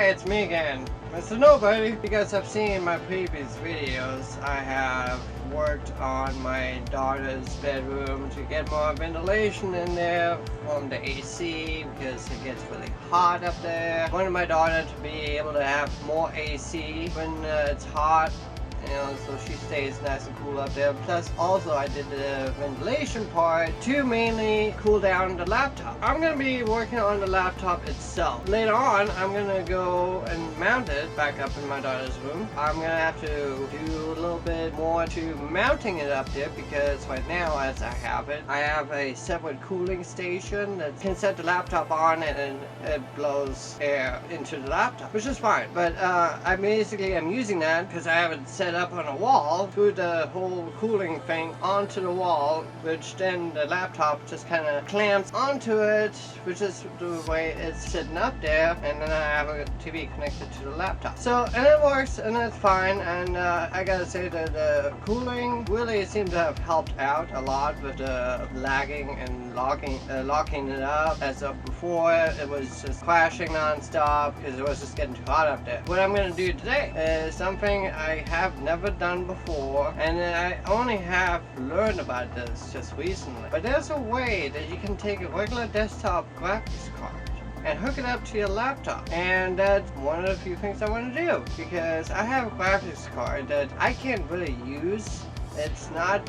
it's me again, Mr. Nobody. You guys have seen my previous videos. I have worked on my daughter's bedroom to get more ventilation in there from the AC because it gets really hot up there. I wanted my daughter to be able to have more AC when it's hot. You know, so she stays nice and cool up there. Plus, also I did the ventilation part to mainly cool down the laptop. I'm gonna be working on the laptop itself. Later on, I'm gonna go and mount it back up in my daughter's room. I'm gonna have to do a little bit more to mounting it up there because right now, as I have a separate cooling station that can set the laptop on and it blows air into the laptop, which is fine. But I basically am using that because I have it set up on a wall, through the whole cooling thing onto the wall, which then the laptop just kind of clamps onto it, which is the way it's sitting up there, and then I have a TV connected to the laptop. So, and it works, and it's fine, and I gotta say that the cooling really seemed to have helped out a lot with the lagging and locking it up. As of before, it was just crashing non-stop because it was just getting too hot up there. What I'm gonna do today is something I have never done before, and I only have learned about this just recently. But there's a way that you can take a regular desktop graphics card and hook it up to your laptop, and that's one of the few things I want to do because I have a graphics card that I can't really use. It's not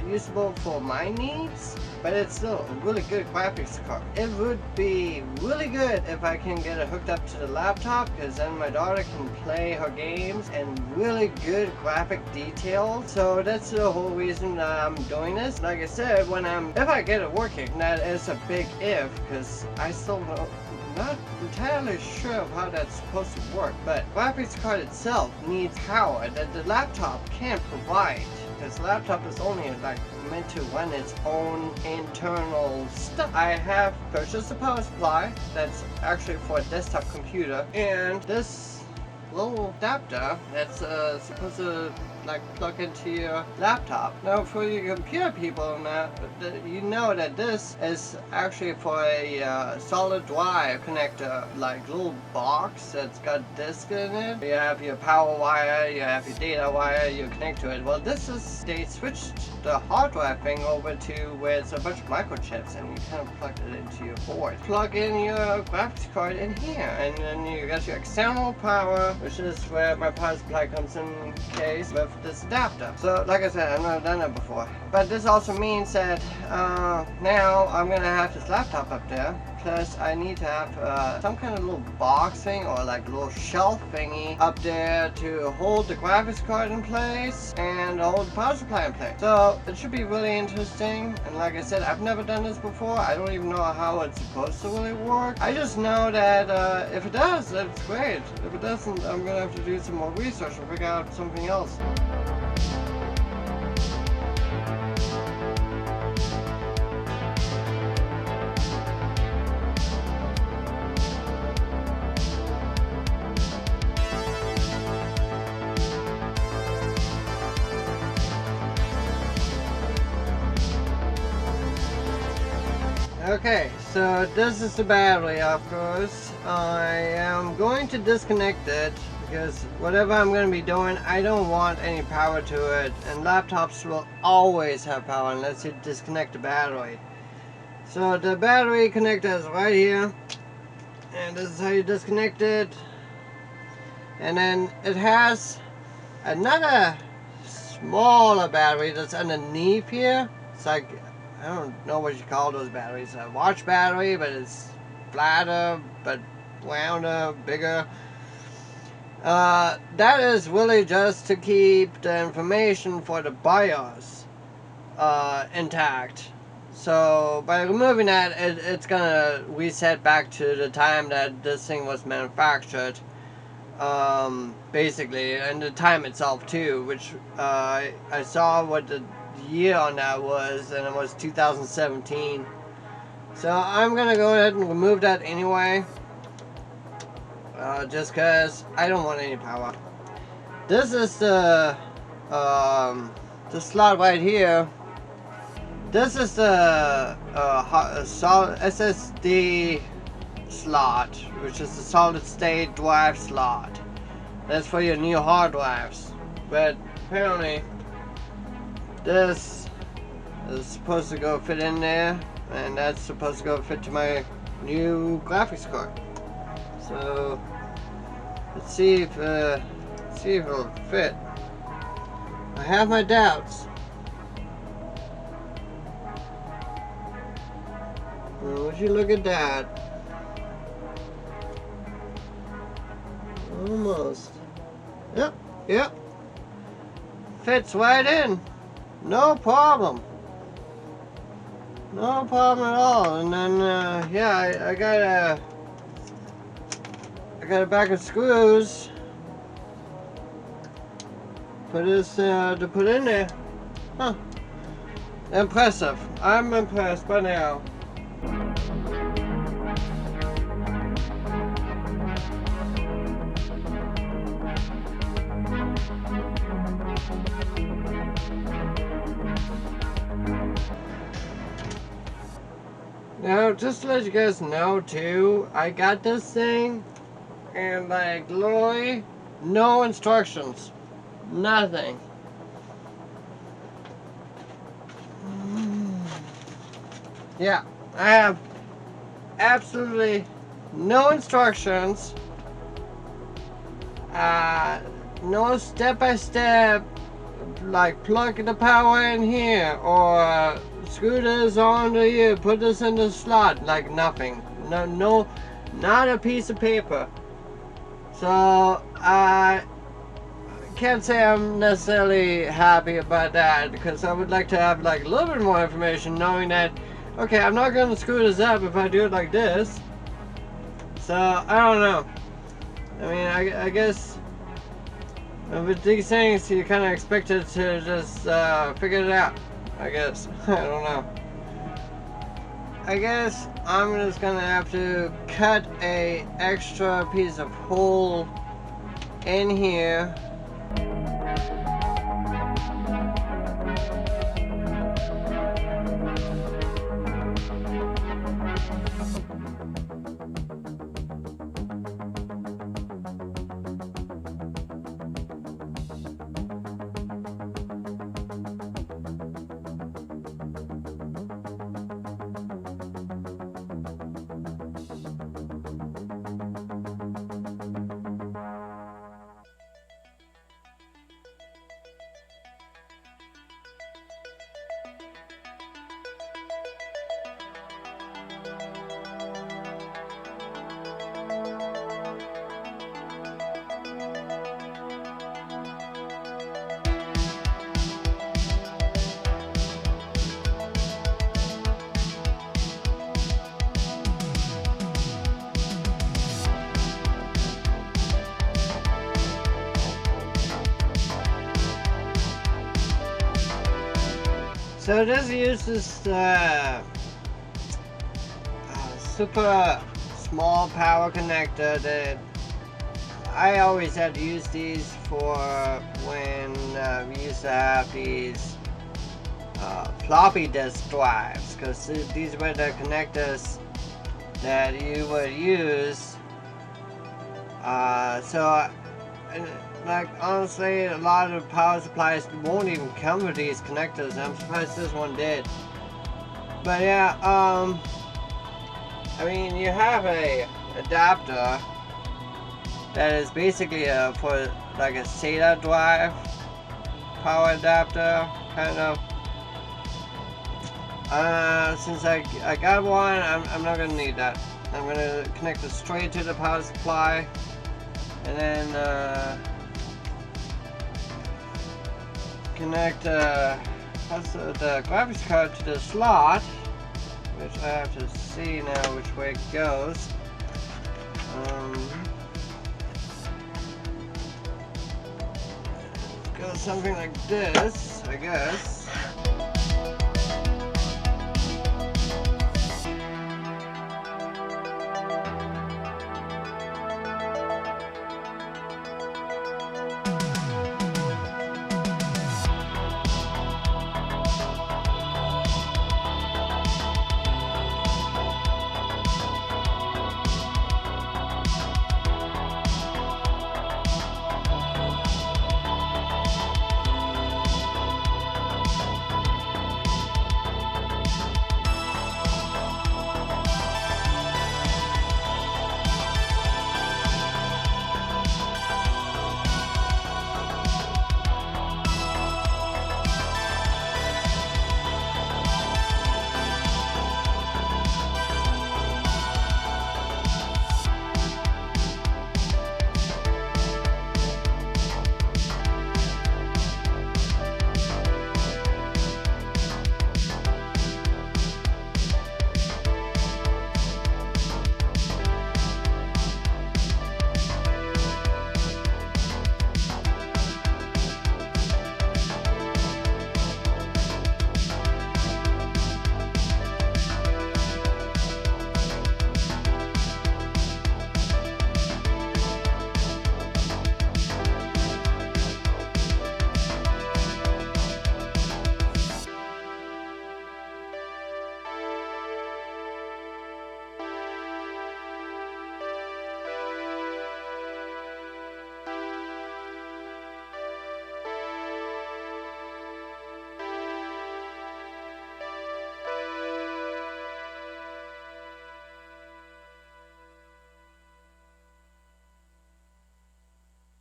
usable for my needs, but it's still a really good graphics card. It would be really good if I can get it hooked up to the laptop, because then my daughter can play her games and really good graphic detail. So that's the whole reason that I'm doing this. Like I said, if I get it working, that is a big if, because I still not entirely sure of how that's supposed to work. But graphics card itself needs power that the laptop can't provide. This laptop is only like meant to run its own internal stuff. I have purchased a power supply that's actually for a desktop computer, and this little adapter that's supposed to like plug into your laptop. Now for your computer people, you know that this is actually for a solid drive connector, like little box that's got disk in it. You have your power wire, you have your data wire, you connect to it. Well, they switched the hard drive thing over to where it's a bunch of microchips, and you kind of plug it into your board. Plug in your graphics card in here, and then you got your external power, which is where my power supply comes in case with this adapter. So like I said, I've never done it before, but this also means that now I'm gonna have this laptop up there, plus I need to have some kind of little box thing or like a little shelf thingy up there to hold the graphics card in place and hold the power supply in place. So it should be really interesting, and like I said, I've never done this before. I don't even know how it's supposed to really work. I just know that if it does, it's great. If it doesn't, I'm gonna have to do some more research and figure out something else. Okay, so this is the battery, of course. I am going to disconnect it because whatever I'm going to be doing, I don't want any power to it, and laptops will always have power unless you disconnect the battery. So the battery connector is right here, and this is how you disconnect it. And then it has another smaller battery that's underneath here. It's like, I don't know what you call those batteries. A watch battery, but it's flatter, but rounder, bigger. That is really just to keep the information for the BIOS intact. So by removing that, it's gonna reset back to the time that this thing was manufactured, basically, and the time itself too, which I saw what the year on that was, and it was 2017. So I'm gonna go ahead and remove that anyway, just cause I don't want any power. This is the slot right here. This is the solid SSD slot, which is the solid state drive slot. That's for your new hard drives. But apparently this is supposed to fit in there, and that's supposed to fit to my new graphics card. So let's see if it'll fit. I have my doubts. Would you look at that? Almost. Yep. Fits right in. No problem. No problem at all. And then, yeah, I got a bag of screws for this to put in there. Huh. Impressive. I'm impressed by now. Now, just to let you guys know too, I got this thing and like literally no instructions, nothing. Yeah, I have absolutely no instructions, no step-by-step, like plug the power in here or screw this onto here, put this in the slot, like nothing. No, not a piece of paper. So I can't say I'm necessarily happy about that, because I would like to have like a little bit more information, knowing that, okay, I'm not going to screw this up if I do it like this. So I don't know. I mean, I guess with these things you kind of expected to just figure it out, I guess. I don't know. I guess I'm just gonna have to cut a extra piece of hole in here. So this uses super small power connector that I always had to use these for when we used to have these floppy disk drives, because these were the connectors that you would use. Like, honestly, a lot of power supplies won't even come with these connectors. I'm surprised this one did. But yeah, I mean, you have a adapter that is basically for like a SATA drive power adapter, kind of. Since I got one, I'm not gonna need that. I'm gonna connect it straight to the power supply, and then connect the graphics card to the slot, which I have to see now which way it goes. It goes something like this, I guess.